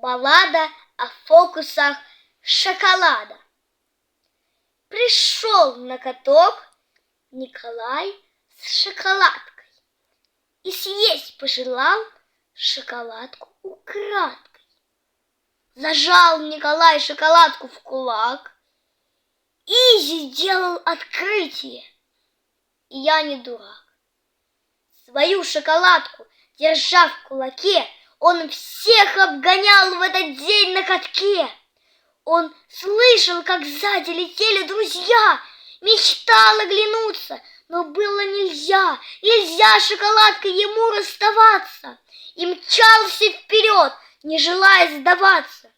Баллада о фокусах шоколада. Пришел на каток Николай с шоколадкой и съесть пожелал шоколадку украдкой. Зажал Николай шоколадку в кулак и сделал открытие. И я не дурак. Свою шоколадку, держа в кулаке, он всех обгонял в этот день на катке. Он слышал, как сзади летели друзья, мечтал оглянуться, но было нельзя, нельзя шоколадкой ему расставаться, и мчался вперед, не желая сдаваться.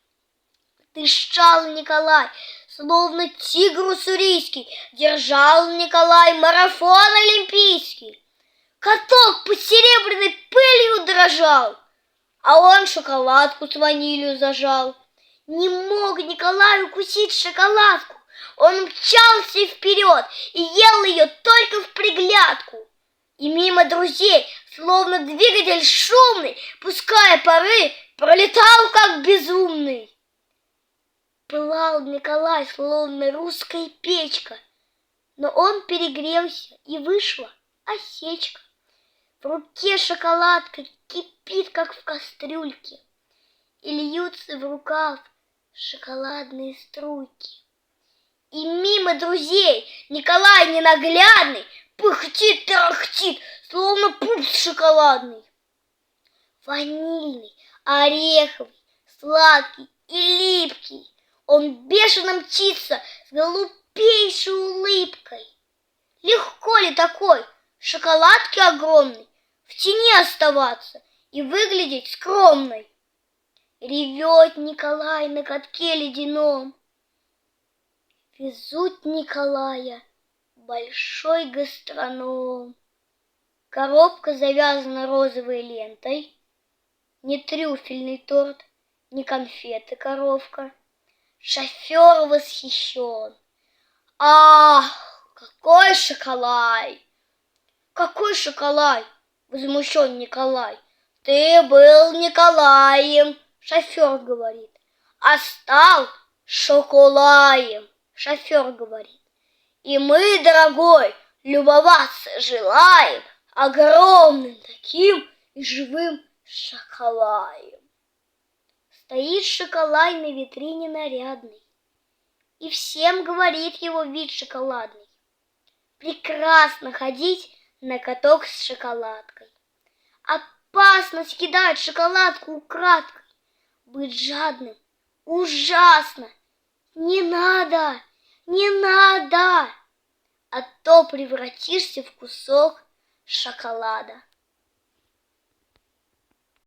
Дышал Николай, словно тигр уссурийский, держал Николай марафон олимпийский. Каток под серебряной пылью дрожал, а он шоколадку с ванилью зажал. Не мог Николай укусить шоколадку, он мчался вперед и ел ее только в приглядку. И мимо друзей, словно двигатель шумный, пуская пары, пролетал как безумный. Пылал Николай, словно русская печка, но он перегрелся, и вышла осечка. В руке шоколадка кипит, как в кастрюльке, и льются в рукав шоколадные струйки. И мимо друзей Николай ненаглядный пыхтит, тарахтит, словно пупс шоколадный. Ванильный, ореховый, сладкий и липкий, он бешено мчится с глупейшей улыбкой. Легко ли такой шоколадки огромной в тени оставаться и выглядеть скромной? Ревет Николай на катке ледяном. Везут Николая большой гастроном. Коробка завязана розовой лентой, не трюфельный торт, не конфеты коровка. Шофер восхищен. Ах, какой шоколай! Какой шоколай? Возмущен Николай. Ты был Николаем, шофер говорит, а стал шоколаем, шофер говорит. И мы, дорогой, любоваться желаем огромным таким и живым шоколаем. Стоит шоколай на витрине нарядный, и всем говорит его вид шоколадный. Прекрасно ходить на каток с шоколадкой. Опасно съедать шоколадку украдкой. Быть жадным ужасно. Не надо, не надо, а то превратишься в кусок шоколада.